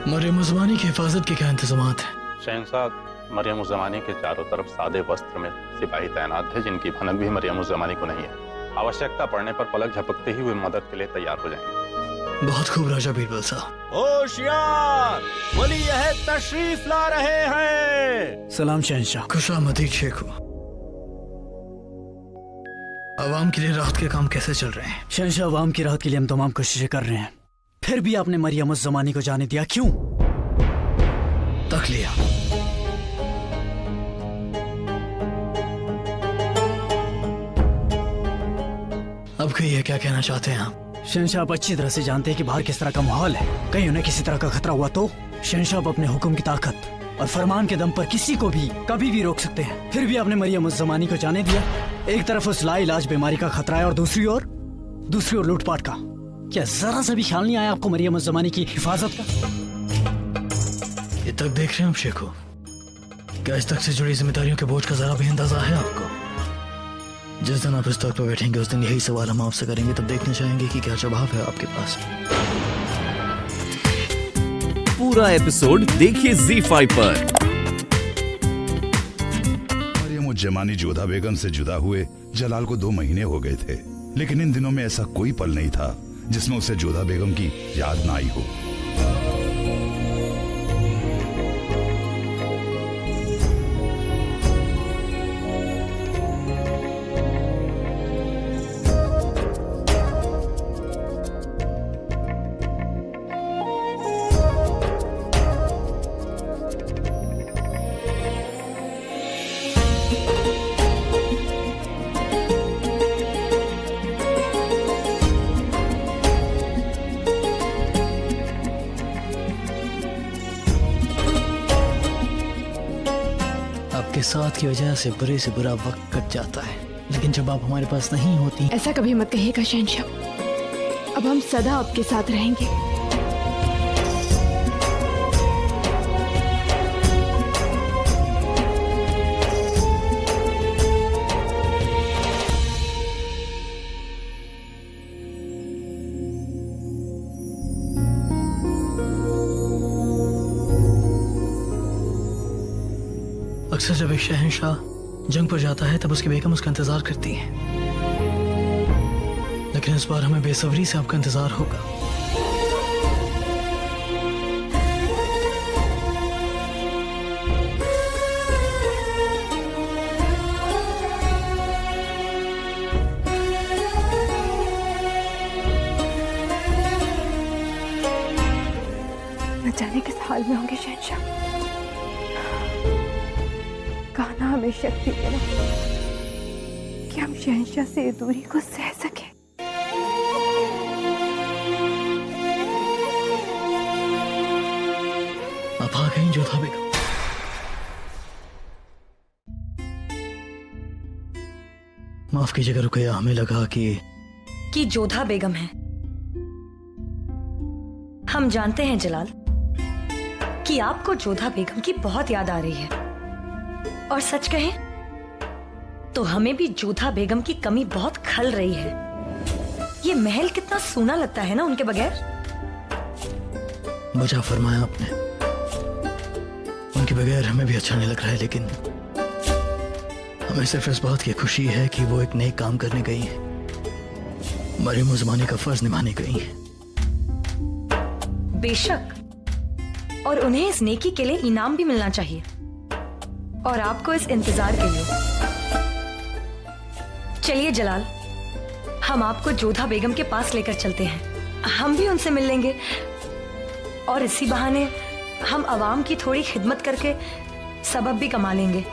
मरियम उज़्ज़मानी की हिफाजत के क्या इंतजामात हैं? शहंशाह, मरियम उज़्ज़मानी के चारों तरफ सादे वस्त्र में सिपाही तैनात है, जिनकी भनक भी मरियम उज़्ज़मानी को नहीं है। आवश्यकता पड़ने पर पलक झपकते ही वे मदद के लिए तैयार हो जाएंगे। बहुत खूब राजा बीरबल साहब। होशियार, वली अहद तशरीफ ला रहे हैं। सलाम शहंशाह। खुशामदीद शेखू। आवाम के लिए राहत के काम कैसे चल रहे हैं? शहंशाह, आवाम की राहत के लिए हम तमाम कोशिशें कर रहे हैं, फिर भी आपने मरियम उज़्ज़मानी को जाने दिया क्यों? तक लिया। अब कहिए क्या कहना चाहते हैं आप? शहंशाह, आप अच्छी तरह से जानते हैं कि बाहर किस तरह का माहौल है। कहीं उन्हें किसी तरह का खतरा हुआ तो? शहंशाह, आप अपने हुक्म की ताकत और फरमान के दम पर किसी को भी कभी भी रोक सकते हैं, फिर भी आपने मरियम उज़्ज़मानी को जाने दिया। एक तरफ उस लाइलाज बीमारी का खतरा है और दूसरी ओर लूटपाट का। क्या जरा सा भी ख्याल नहीं आया आपको मरियम उज़्ज़मानी की हिफाजत का? ये तक देख रहे हैं आप शेखू? क्या इस तक से जुड़ी जिम्मेदारियों के बोझ का जरा भी अंदाजा है आपको? जिस दिन आप इस तख्त पर बैठेंगे उस दिन यही सवाल हम आपसे करेंगे, तब देखना चाहेंगे कि क्या जवाब है आपके पास। पूरा एपिसोड देखिए ZEE5 पर। मरियम उज़्ज़मानी जोधा बेगम से जुदा हुए जलाल को 2 महीने हो गए थे, लेकिन इन दिनों में ऐसा कोई पल नहीं था जिसमें उसे जोधा बेगम की याद ना आई हो। आपके साथ की वजह से बुरे से बुरा वक्त कट जाता है, लेकिन जब आप हमारे पास नहीं होती। ऐसा कभी मत कहिएगा शहंशाह, अब हम सदा आपके साथ रहेंगे। अक्सर जब एक शहंशाह जंग पर जाता है तब उसकी बेगम उसका इंतजार करती है, लेकिन इस बार हमें बेसब्री से आपका इंतजार होगा। न जाने किस हाल में होंगे शहंशाह। गाना हमें शक्ति देना कि हम शहंशाह से ये दूरी को सह सके। आप आ गई जोधा बेगम। माफ कीजिएगा रुकैया, हमें लगा कि जोधा बेगम है। हम जानते हैं जलाल कि आपको जोधा बेगम की बहुत याद आ रही है, और सच कहें तो हमें भी जोधा बेगम की कमी बहुत खल रही है। ये महल कितना सूना लगता है ना उनके बगैर। बचा फरमाया आपने, उनके बगैर हमें भी अच्छा नहीं लग रहा है, लेकिन हमें सिर्फ इस बात की खुशी है कि वो एक नए काम करने गई है, मरियम उज़्ज़मानी का फर्ज निभाने गई है। बेशक, और उन्हें इस नेकी के लिए इनाम भी मिलना चाहिए, और आपको इस इंतजार के लिए। चलिए जलाल, हम आपको जोधा बेगम के पास लेकर चलते हैं। हम भी उनसे मिल लेंगे और इसी बहाने हम अवाम की थोड़ी खिदमत करके सबब भी कमा लेंगे।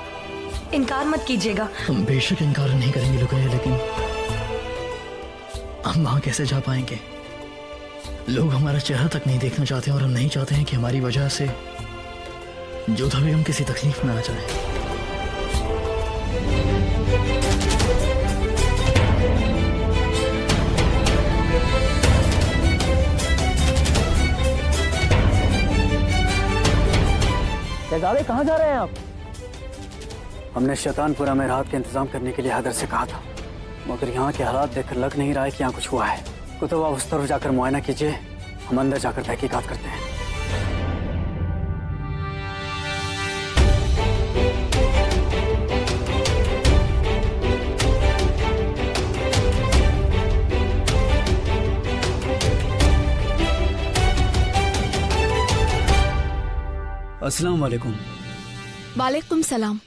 इनकार मत कीजिएगा। हम बेशक इनकार नहीं करेंगे रुकैया, लेकिन हम वहां कैसे जा पाएंगे? लोग हमारा चेहरा तक नहीं देखना चाहते और हम नहीं चाहते हैं कि हमारी वजह से जोधा बेगम किसी तकलीफ में आ जाए। शहजादे, कहाँ जा रहे हैं आप? हमने शैतानपुरा में राहत के इंतजाम करने के लिए हैदर से कहा था, मगर यहाँ के हालात देखकर लग नहीं रहा है कि यहाँ कुछ हुआ है। कुतुब, आप उस तरफ जाकर मुआयना कीजिए, हम अंदर जाकर तहकीकात करते हैं। अस्सलाम वालेकुम। वालेकुम सलाम।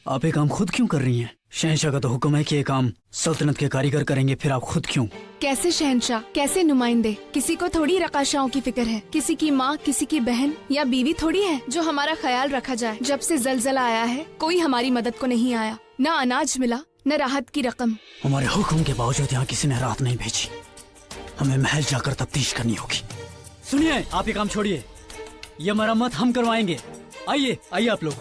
आप ये काम खुद क्यों कर रही हैं? शहंशाह का तो हुक्म है कि ये काम सल्तनत के कारीगर करेंगे, फिर आप खुद क्यों? कैसे शहंशाह, कैसे नुमाइंदे? किसी को थोड़ी रकाशाओं की फिक्र है। किसी की माँ, किसी की बहन या बीवी थोड़ी है जो हमारा ख्याल रखा जाए। जब से जलजला आया है कोई हमारी मदद को नहीं आया, न अनाज मिला न राहत की रकम। हमारे हुक्म के बावजूद यहाँ किसी ने राहत नहीं भेजी। हमें महल जाकर तफ्तीश करनी होगी। सुनिए, आप ये काम छोड़िए, ये मरम्मत हम करवाएंगे। आइए आइए आप लोग।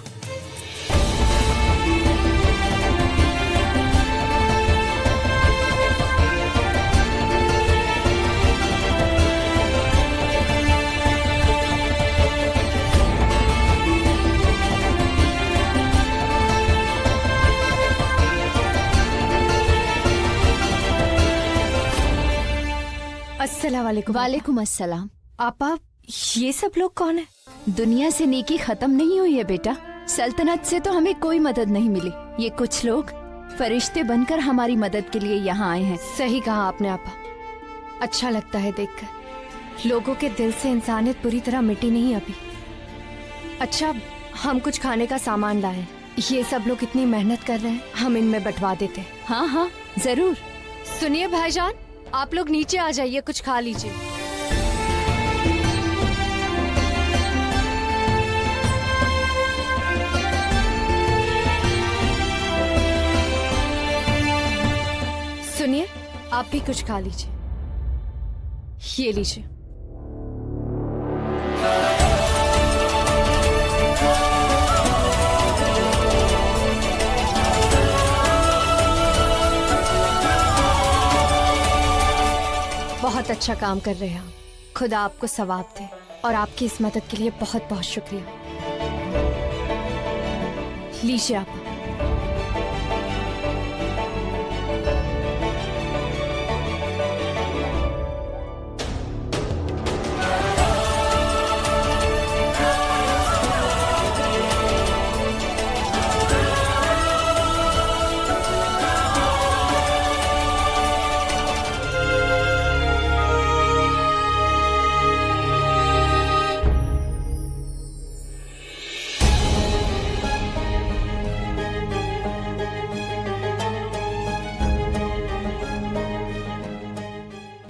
अस्सलाम वालेकुम। वालेकुम अस्सलाम। आपा, ये सब लोग कौन है? दुनिया से नेकी खत्म नहीं हुई है बेटा। सल्तनत से तो हमें कोई मदद नहीं मिली। ये कुछ लोग फरिश्ते बनकर हमारी मदद के लिए यहाँ आए हैं। सही कहा आपने आपा, अच्छा लगता है देखकर। लोगों के दिल से इंसानियत पूरी तरह मिटी नहीं अभी। अच्छा, हम कुछ खाने का सामान लाए। ये सब लोग इतनी मेहनत कर रहे हैं, हम इनमें बंटवा देते हैं। हाँ हाँ जरूर। सुनिए भाईजान, आप लोग नीचे आ जाइए, कुछ खा लीजिए। सुनिए, आप भी कुछ खा लीजिए। ये लीजिए। बहुत अच्छा काम कर रहे हैं आप। खुदा आपको सवाब दे और आपकी इस मदद के लिए बहुत बहुत शुक्रिया। लीजिए आप।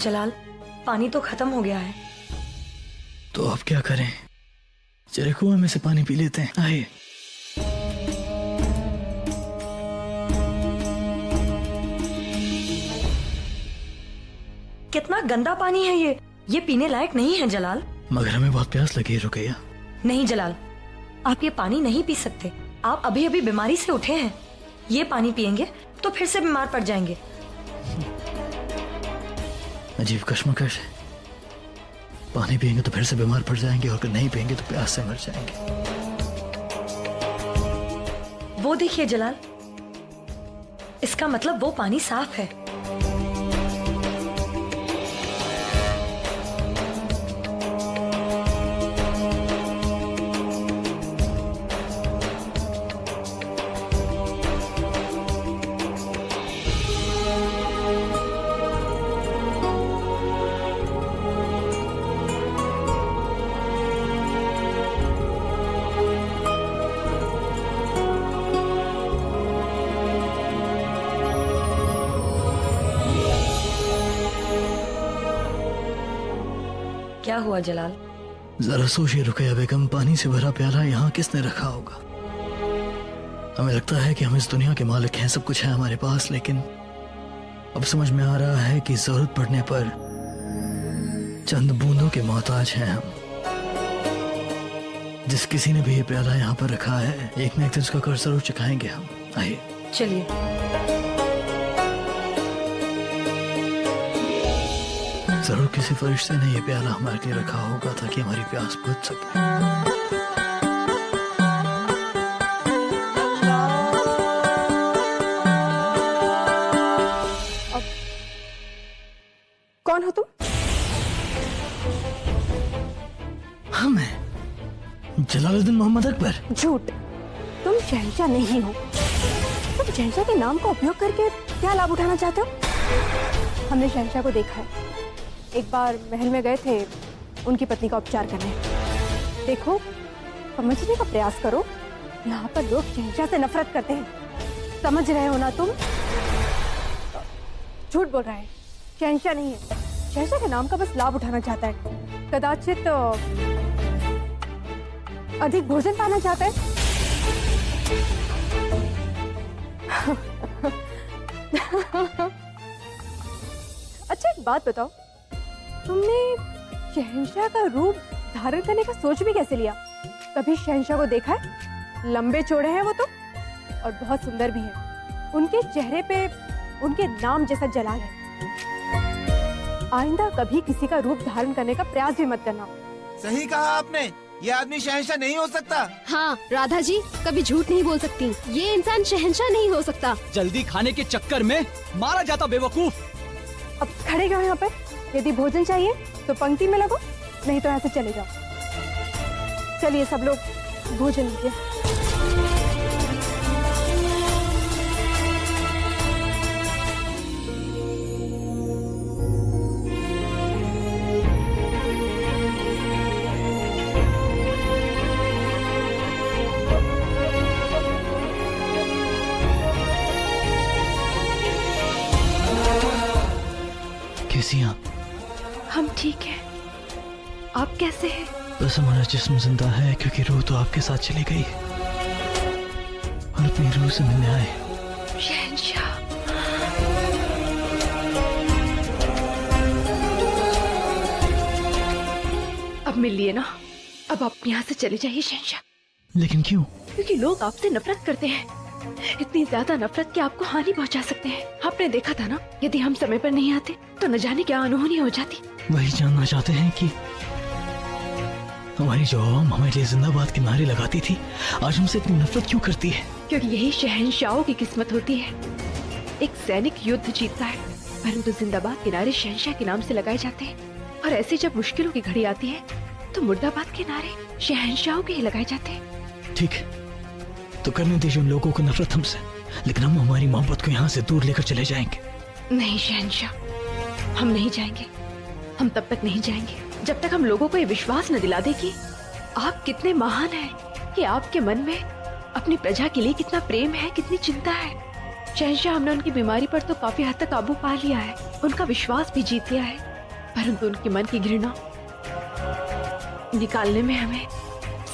जलाल, पानी तो खत्म हो गया है। तो अब क्या करें? चले कुएं में से पानी पी लेते हैं। आइए। कितना गंदा पानी है ये पीने लायक नहीं है जलाल। मगर हमें बहुत प्यास लगी है रुकैया। नहीं जलाल, आप ये पानी नहीं पी सकते। आप अभी अभी बीमारी से उठे हैं। ये पानी पिएंगे तो फिर से बीमार पड़ जाएंगे। अजीब कश्मकश है। पानी पिएंगे तो फिर से बीमार पड़ जाएंगे और अगर नहीं पिएंगे तो प्यास से मर जाएंगे। वो देखिए जलाल, इसका मतलब वो पानी साफ है। क्या हुआ जलाल? जरा सोचिए रुकैया बेगम, पानी से भरा प्याला यहाँ किसने रखा होगा? हमें लगता है कि हम इस दुनिया के मालिक हैं, सब कुछ है हमारे पास, लेकिन अब समझ में आ रहा है कि जरूरत पड़ने पर चंद बूंदों के मोहताज हैं हम। जिस किसी ने भी ये प्याला यहाँ पर रखा है, एक न एक दिन उसका कर्ज जरूर चुकाएंगे हम। आइए चलिए। जरूर किसी फरिश्ते ने ये प्याला हमारे लिए रखा होगा ताकि हमारी प्यास बुझ सके। कौन हो तुम? हम हैं जलालुद्दीन मोहम्मद अकबर। झूठ, तुम शहंशाह नहीं हो। तुम शहंशाह के नाम का उपयोग करके क्या लाभ उठाना चाहते हो? हमने शहंशाह को देखा है, एक बार महल में गए थे उनकी पत्नी का उपचार करने। देखो, समझने का प्रयास करो। यहाँ पर लोग शहंशाह से नफरत करते हैं, समझ रहे हो ना तुम? झूठ बोल रहा है, शहंशाह नहीं है। शहंशाह के नाम का बस लाभ उठाना चाहता है, कदाचित अधिक भोजन पाना चाहता है। अच्छा एक बात बताओ, तुमने शहंशाह का रूप धारण करने का सोच भी कैसे लिया? कभी शहंशाह को देखा है? लंबे चौड़े हैं वो तो, और बहुत सुंदर भी हैं। उनके चेहरे पे उनके नाम जैसा जलाल है। आइंदा कभी किसी का रूप धारण करने का प्रयास भी मत करना। सही कहा आपने, ये आदमी शहंशाह नहीं हो सकता। हाँ राधा जी, कभी झूठ नहीं बोल सकती। ये इंसान शहंशाह नहीं हो सकता। जल्दी खाने के चक्कर में मारा जाता बेवकूफ। अब खड़े गए यहाँ पर, यदि भोजन चाहिए तो पंक्ति में लगो, नहीं तो ऐसे चले जाओ। चलिए सब लोग भोजन लीजिए। कैसी हैं आप? हम ठीक हैं। आप कैसे हैं? बस हमारा जिस्म जिंदा है क्योंकि रूह तो आपके साथ चली गई और अपनी रूह से मिलने आए। शहंशाह, अब मिल लिए ना, अब आप यहाँ से चले जाइए शहंशाह। लेकिन क्यों? क्योंकि लोग आपसे नफरत करते हैं, इतनी ज्यादा नफरत कि आपको हानि पहुंचा सकते हैं। आपने देखा था ना, यदि हम समय पर नहीं आते तो न जाने क्या अनहोनी हो जाती। वही जानना चाहते हैं कि हमारी जो आवाम हमारे लिए जिंदाबाद के नारे लगाती थी, आज हमसे इतनी नफरत क्यों करती है? क्योंकि यही शहंशाहों की किस्मत होती है। एक सैनिक युद्ध जीतता है, परंतु जिंदाबाद के नारे शहंशाह के नाम से लगाए जाते हैं। और ऐसी जब मुश्किलों की घड़ी आती है तो मुर्दाबाद के नारे शहंशाहों के ही लगाए जाते हैं। ठीक है, तो करने दीजिए उन लोगों को नफरत हमसे, लेकिन हम हमारी मोहब्बत को यहाँ से दूर लेकर चले जाएंगे। नहीं शहंशाह, हम नहीं जाएंगे। हम तब तक नहीं जाएंगे जब तक हम लोगों को ये विश्वास न दिला दे कि आप कितने महान हैं, कि आपके मन में अपनी प्रजा के लिए कितना प्रेम है, कितनी चिंता है। शहंशाह, हमने उनकी बीमारी पर तो काफी हद तक काबू पा लिया है, उनका विश्वास भी जीत लिया है, परंतु उनके मन की घृणा निकालने में हमें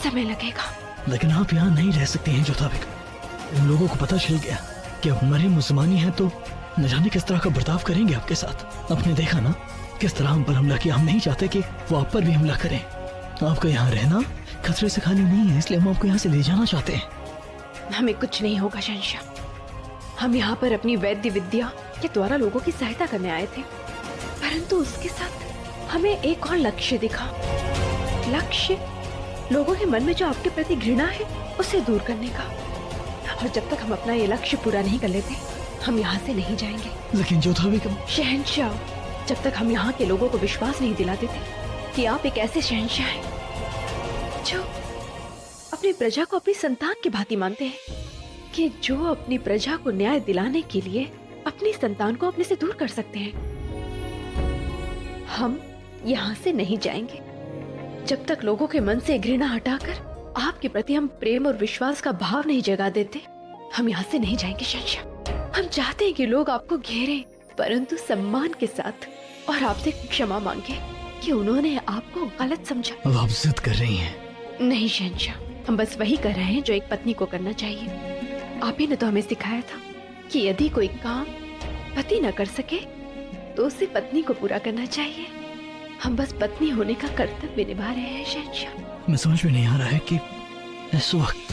समय लगेगा। लेकिन आप यहाँ नहीं रह सकते हैं जोधा बेगम। इन लोगों को पता चल गया कि अब मरियम मुसलमानी है तो न जाने किस तरह का बर्ताव करेंगे आपके साथ। आपने देखा ना किस तरह हम पर हमला किया। हम नहीं चाहते कि वो आप पर भी हमला करें। आपका यहाँ रहना खतरे से खाली नहीं है, इसलिए हम आपको यहाँ से ले जाना चाहते हैं। हमें कुछ नहीं होगा शहंशाह। हम यहाँ पर अपनी वैद्य विद्या के द्वारा लोगों की सहायता करने आए थे, परंतु उसके साथ हमें एक और लक्ष्य दिखा। लक्ष्य लोगों के मन में जो आपके प्रति घृणा है उसे दूर करने का। और जब तक हम अपना ये लक्ष्य पूरा नहीं कर लेते, हम यहाँ से नहीं जाएंगे। लेकिन जोधा बेगम। शहंशाह, जब तक हम यहाँ के लोगों को विश्वास नहीं दिला देते कि आप एक ऐसे शहंशाह हैं जो अपनी प्रजा को अपनी संतान की भांति मानते हैं, कि जो अपनी प्रजा को न्याय दिलाने के लिए अपनी संतान को अपने से दूर कर सकते हैं। हम यहाँ से नहीं जाएंगे जब तक लोगों के मन से घृणा हटाकर आपके प्रति हम प्रेम और विश्वास का भाव नहीं जगा देते। हम यहाँ से नहीं जाएंगे शहंशाह। हम चाहते हैं कि लोग आपको घेरें, परंतु सम्मान के साथ, और आपसे क्षमा मांगे कि उन्होंने आपको गलत समझा। अब आप जिद कर रही हैं। नहीं शहंशाह, हम बस वही कर रहे हैं जो एक पत्नी को करना चाहिए। आप ही ने तो हमें सिखाया था कि यदि कोई काम पति न कर सके तो उसे पत्नी को पूरा करना चाहिए। हम बस पत्नी होने का कर्तव्य निभा रहे हैं शहंशाह। मैं समझ में नहीं आ रहा है कि इस वक्त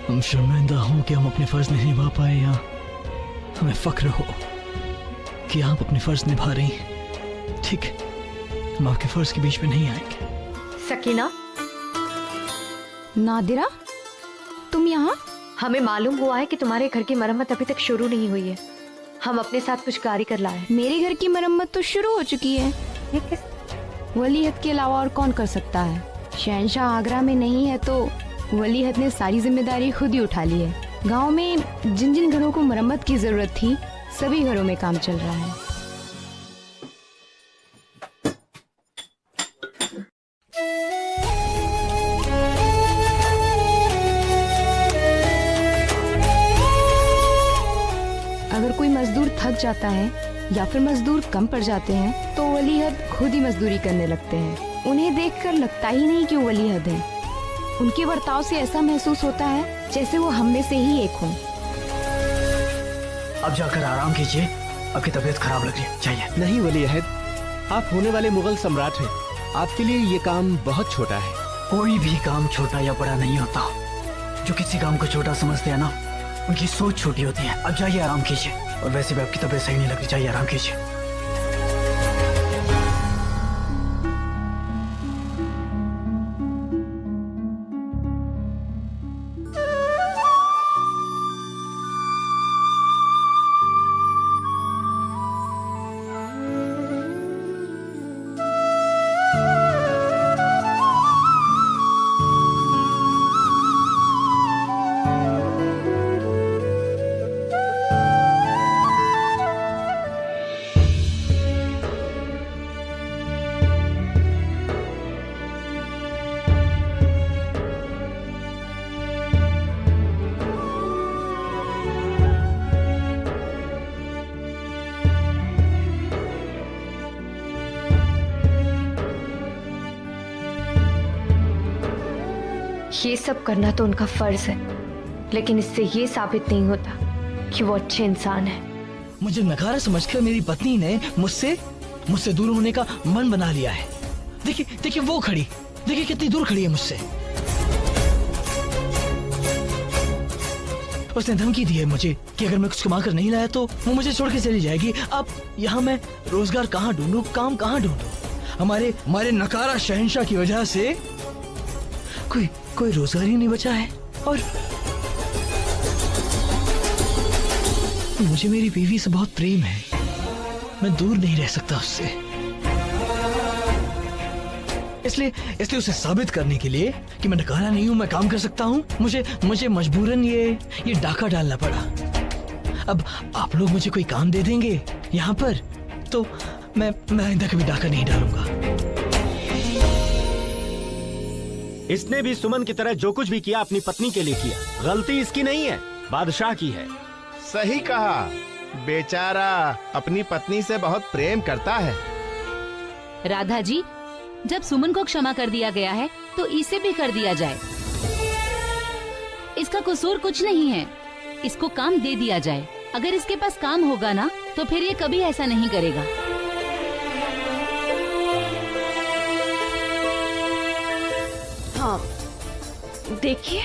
हम शर्मिंदा हों कि हम अपने फर्ज नहीं निभा पाए, या हमें फक्र हो कि आप अपने फर्ज निभा रही हैं। ठीक है, हम आपके फर्ज के बीच में नहीं आएंगे। सकीना, नादिरा, तुम यहाँ? हमें मालूम हुआ है कि तुम्हारे घर की मरम्मत अभी तक शुरू नहीं हुई है। हम अपने साथ कुछ कारीगर लाए। मेरे घर की मरम्मत तो शुरू हो चुकी है। ये किस वलीहत के अलावा और कौन कर सकता है? शहंशाह आगरा में नहीं है तो वलीहत ने सारी जिम्मेदारी खुद ही उठा ली है। गांव में जिन जिन घरों को मरम्मत की जरूरत थी, सभी घरों में काम चल रहा है। जाता है या फिर मजदूर कम पड़ जाते हैं तो वली अहद खुद ही मजदूरी करने लगते हैं। उन्हें देखकर लगता ही नहीं कि वो वली अहद हैं। उनके बर्ताव से ऐसा महसूस होता है जैसे वो हम में से ही एक हों। अब जाकर आराम कीजिए, आपकी तबीयत खराब लग रही है, जाइए। नहीं वली अहद, आप होने वाले मुगल सम्राट हैं। आपके लिए ये काम बहुत छोटा है। कोई भी काम छोटा या बड़ा नहीं होता। जो किसी काम को छोटा समझते हैं ना, उनकी सोच छोटी होती है। अब जाइए आराम कीजिए, और वैसे भी आपकी तबीयत सही नहीं लग रही, जाइए आराम कीजिए। ये सब करना तो उनका फर्ज है, लेकिन इससे ये साबित नहीं होता कि वो अच्छे इंसान हैं। मुझे नकारा समझकर मेरी पत्नी ने मुझसे दूर होने का मन बना लिया है। देखिए वो खड़ी, देखिए कितनी दूर खड़ी है मुझसे। उसने धमकी दी है मुझे कि अगर मैं कुछ कमा कर नहीं लाया तो वो मुझे छोड़ के चली जाएगी। अब यहाँ मैं रोजगार कहाँ ढूंढूं, काम कहाँ ढूंढूं? हमारे नकारा शहंशाह की वजह से कोई रोजगार ही नहीं बचा है। और मुझे मेरी बीवी से बहुत प्रेम है, मैं दूर नहीं रह सकता उससे। इसलिए उसे साबित करने के लिए कि मैं नकारा नहीं हूं, मैं काम कर सकता हूं, मुझे मजबूरन ये डाका डालना पड़ा। अब आप लोग मुझे कोई काम दे देंगे यहाँ पर तो मैं आइंदा कभी डाका नहीं डालूंगा। इसने भी सुमन की तरह जो कुछ भी किया अपनी पत्नी के लिए किया। गलती इसकी नहीं है, बादशाह की है। सही कहा, बेचारा अपनी पत्नी से बहुत प्रेम करता है। राधा जी, जब सुमन को क्षमा कर दिया गया है तो इसे भी कर दिया जाए। इसका कसूर कुछ नहीं है, इसको काम दे दिया जाए। अगर इसके पास काम होगा ना तो फिर ये कभी ऐसा नहीं करेगा। हाँ, देखिए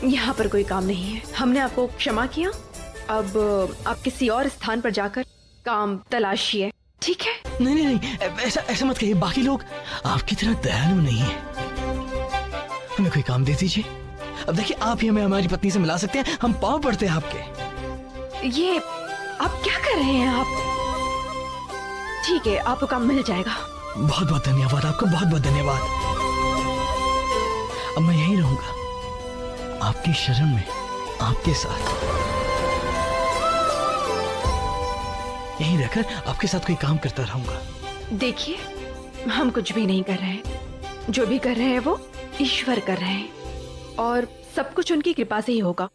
यहाँ पर कोई काम नहीं है। हमने आपको क्षमा किया, अब आप किसी और स्थान पर जाकर काम तलाशिए, ठीक है? नहीं, ऐसा मत कहिए। बाकी लोग आपकी तरह दयालु नहीं है। हमें कोई काम दे दीजिए। अब देखिए, आप ही हमें हमारी पत्नी से मिला सकते हैं, हम पाँव पड़ते हैं आपके। ये आप क्या कर रहे हैं आप? ठीक है, आपको काम मिल जाएगा। बहुत बहुत धन्यवाद आपका, बहुत बहुत धन्यवाद। अब मैं यहीं रहूंगा, आपकी शरण में, आपके साथ यहीं रहकर आपके साथ कोई काम करता रहूंगा। देखिए, हम कुछ भी नहीं कर रहे हैं, जो भी कर रहे हैं वो ईश्वर कर रहे हैं, और सब कुछ उनकी कृपा से ही होगा।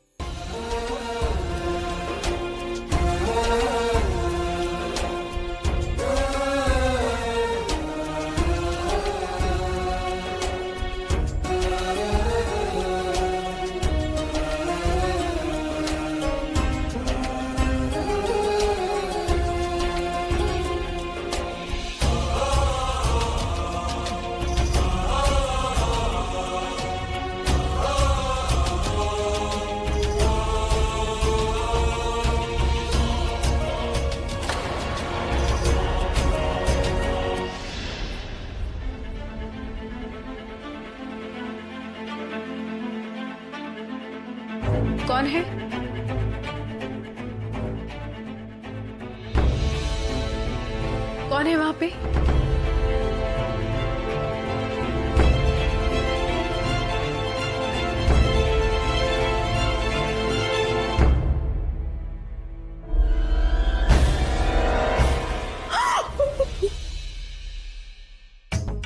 कौन है? कौन है वहां पे?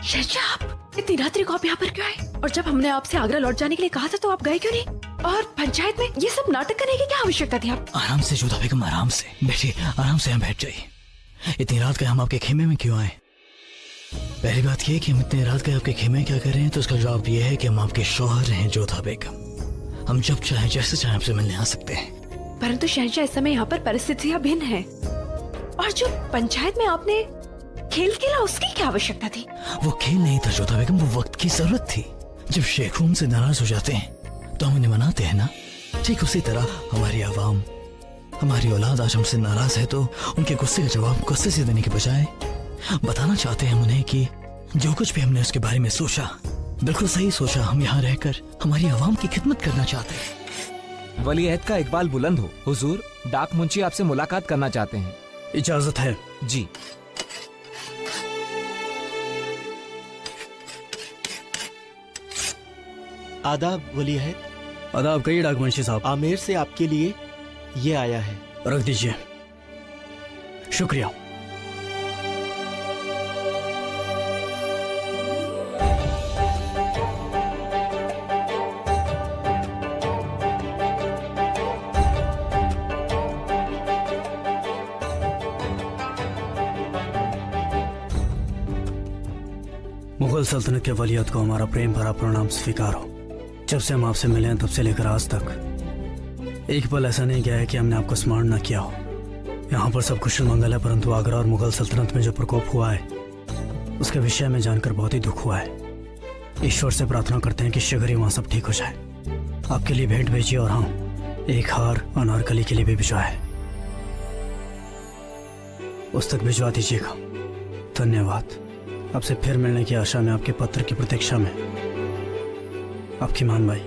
शहंशाह, इतनी रात्रि को आप यहाँ पर क्यों आए? और जब हमने आपसे आगरा लौट जाने के लिए कहा था तो आप गए क्यों नहीं? और पंचायत में ये सब नाटक करने की क्या आवश्यकता थी? आप आराम से जोधा बेगम, आराम से बैठिए, आराम से यहाँ बैठ जाइए। इतनी रात गए हम आपके खेमे में क्यों आए? पहली बात ये कि हम इतनी रात गए आपके खेमे क्या कर रहे हैं, तो उसका जवाब ये है कि हम आपके शौहर हैं जोधा बेगम। हम जब चाहे जैसे चाहे आपसे मिलने आ सकते हैं। परंतु शहंशाह, इस समय यहाँ पर परिस्थितियाँ भिन्न हैं। और जो पंचायत में आपने खेल खेला, उसकी क्या आवश्यकता थी? वो खेल नहीं था जोधा बेगम, वो वक्त की जरूरत थी। जब शेख हमसे नाराज हो जाते हैं तो हम उन्हें मनाते हैं ना। ठीक उसी तरह हमारी आवाम, हमारी औलाद आज हमसे नाराज है तो उनके गुस्से का जवाब गुस्से से देने के बजाय बताना चाहते हैं हम उन्हें कि जो कुछ भी हमने उसके बारे में सोचा बिल्कुल सही सोचा। हम यहाँ रहकर हमारी आवाम की खिदमत करना चाहते हैं। वलीअहद का इकबाल बुलंद हो। हुजूर, डाक मुंशी आपसे मुलाकात करना चाहते हैं। इजाजत है जी। आदाब वलीअहद। आदाब। कई डाक मुंशी साहब, आमेर से आपके लिए ये आया है। रख दीजिए। शुक्रिया। मुगल सल्तनत के वलीअहद को हमारा प्रेम भरा प्रणाम स्वीकार हो। जब से हम आपसे मिले हैं तब से लेकर आज तक एक पल ऐसा नहीं गया है कि हमने आपको स्मरण न किया हो। यहाँ पर सब कुशल मंगल है, परंतु आगरा और मुगल सल्तनत में जो प्रकोप हुआ है उसके विषय में जानकर बहुत ही दुख हुआ है। ईश्वर से प्रार्थना करते हैं कि शीघ्र ही वहाँ सब ठीक हो जाए। आपके लिए भेंट भेजिए और हाँ, एक हार अनारकली के लिए भी भिजवा है, उस तक भिजवा दीजिएगा। धन्यवाद। आपसे फिर मिलने की आशा में आपके पत्र की प्रतीक्षा में, आपकी मान भाई।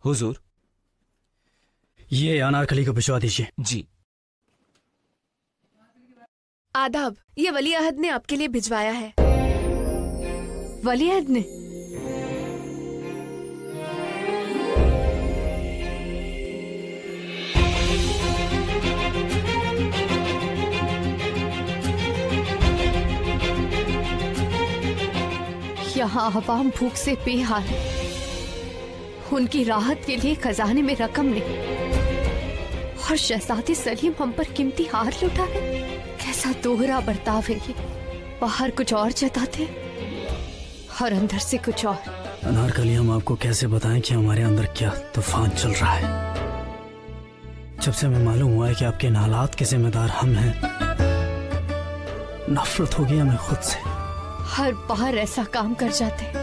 हुजूर, ये अनारकली को भिजवा दीजिए। जी। आदाब। ये वलीअहद ने आपके लिए भिजवाया है। वलीअहद ने? यहाँ आवाम भूख से बेहाल है। उनकी राहत के लिए खजाने में रकम नहीं, और शहजादी सलीम हम पर कीमती हार लुटा है। कैसा दोहरा बर्ताव है ये। बाहर कुछ और जताते और अंदर से कुछ और। अनारकली, हम आपको कैसे बताएं कि हमारे अंदर क्या तूफान चल रहा है। जब से हमें मालूम हुआ है कि आपके इन हालात के जिम्मेदार हम हैं, नफरत हो गई हमें खुद से। हर बार ऐसा काम कर जाते हैं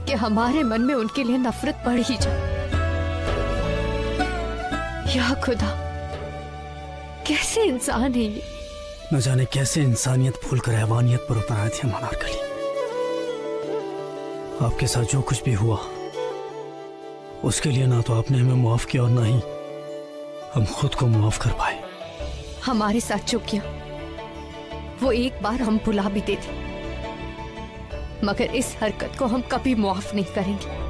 कि हमारे मन में उनके लिए नफरत बढ़ ही जाए। या खुदा, कैसे इंसान है ये। न जाने कैसे इंसानियत भूलकर हैवानियत पर उतर आए थे हम अनारकली। आपके साथ जो कुछ भी हुआ उसके लिए ना तो आपने हमें माफ किया और ना ही हम खुद को माफ कर पाए। हमारे साथ जो किया वो एक बार हम भुला भी देते, मगर इस हरकत को हम कभी माफ नहीं करेंगे।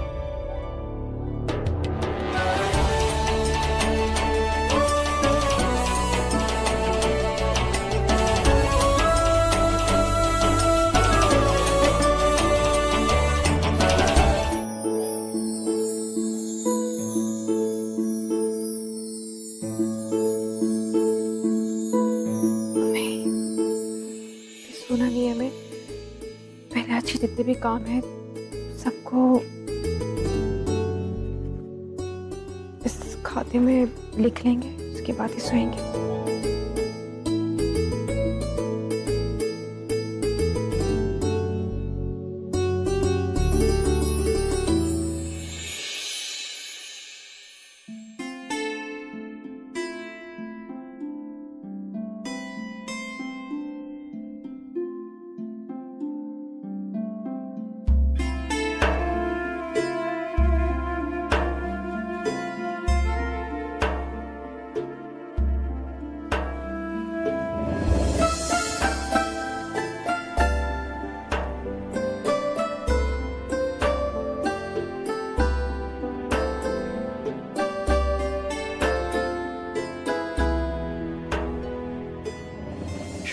सुना नहीं है, मैं पहले अच्छे जितने भी काम है सबको इस खाते में लिख लेंगे, उसके बाद ही सोएंगे।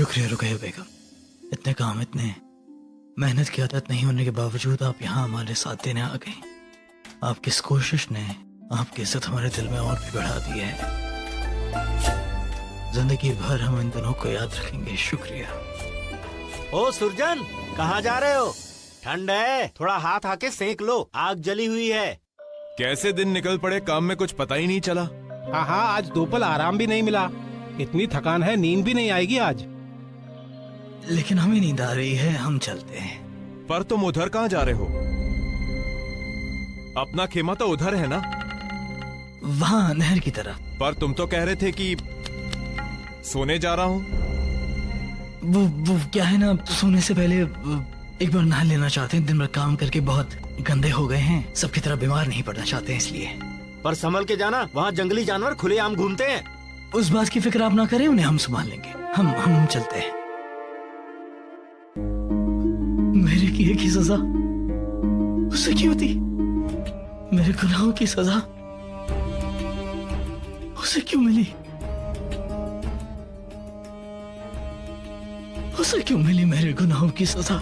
शुक्रिया रुकैया बेगम, इतने काम, इतने मेहनत की आदत नहीं होने के बावजूद आप यहाँ हमारे साथ देने आ गई। आपकी इस कोशिश ने आपकी इज्जत हमारे दिल में और भी बढ़ा दी है। जिंदगी भर हम इन दिनों को याद रखेंगे। शुक्रिया। ओ सुरजन, कहाँ जा रहे हो? ठंड है, थोड़ा हाथ आके सेक लो, आग जली हुई है। कैसे दिन निकल पड़े, काम में कुछ पता ही नहीं चला। हाँ, आज दोपहर आराम भी नहीं मिला, इतनी थकान है, नींद भी नहीं आएगी आज। लेकिन हमें नींद आ रही है, हम चलते हैं। पर तुम उधर कहाँ जा रहे हो? अपना खेमा तो उधर है ना? वहाँ नहर की तरफ। पर तुम तो कह रहे थे कि सोने जा रहा हूँ। वो क्या है ना, सोने से पहले एक बार नहा लेना चाहते हैं। दिन भर काम करके बहुत गंदे हो गए हैं, सबकी तरह बीमार नहीं पड़ना चाहते हैं, इसलिए। पर संभल के जाना, वहाँ जंगली जानवर खुलेआम घूमते हैं। उस बात की फिक्र आप ना करें, उन्हें हम संभाल लेंगे। हम चलते हैं। मेरे किए की सजा उससे क्यों दी? मेरे गुनाहों की सजा उसे क्यों मिली? उसे क्यों मिली मेरे गुनाहों की सजा?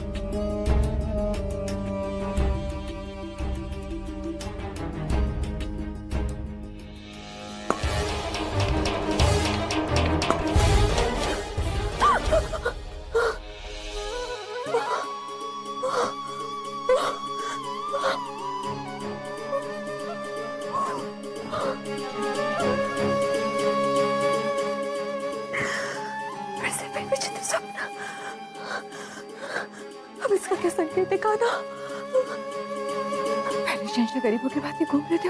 अब इसका क्या संकेत दिखाना? पहले शहंशाह गरीबों के बाद घूम रहे थे,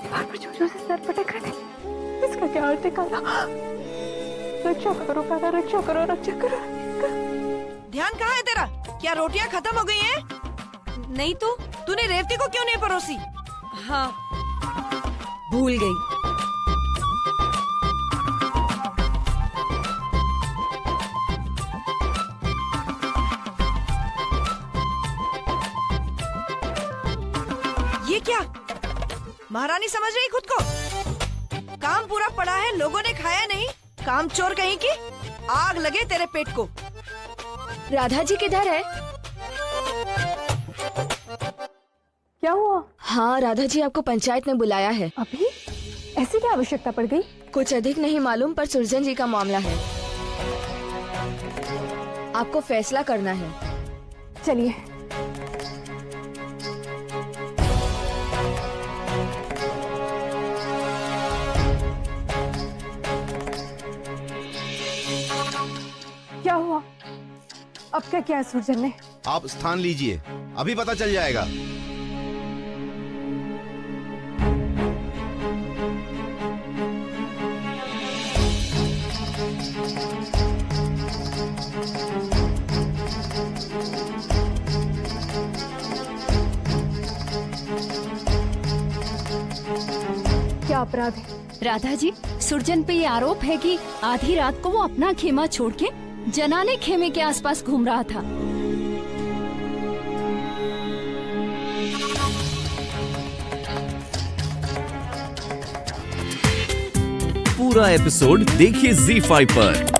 दीवार पर जोर जोर से सर पटक रहे थे। इसका क्या अर्थ दिखाना? रक्षा करो काना, रक्षा करो, रक्षा करो। ध्यान कहाँ है तेरा? क्या रोटियां खत्म हो गई हैं? नहीं तो तूने रेवती को क्यों नहीं परोसी? हाँ, भूल गई। ये क्या? महारानी समझ रही खुद को? काम पूरा पड़ा है, लोगों ने खाया नहीं। काम चोर कहीं की, आग लगे तेरे पेट को। राधा जी किधर है? क्या हुआ? हाँ, राधा जी आपको पंचायत में बुलाया है। अभी? ऐसी क्या आवश्यकता पड़ गई? कुछ अधिक नहीं मालूम, पर सुरजन जी का मामला है। आपको फैसला करना है। चलिए। क्या हुआ? अब क्या किया सुरजन ने? आप स्थान लीजिए, अभी पता चल जाएगा। क्या अपराध है? राधा जी, सुरजन पे ये आरोप है कि आधी रात को वो अपना खेमा छोड़ के जनाने खेमे के आसपास घूम रहा था। पूरा एपिसोड देखिए ZEE5 पर।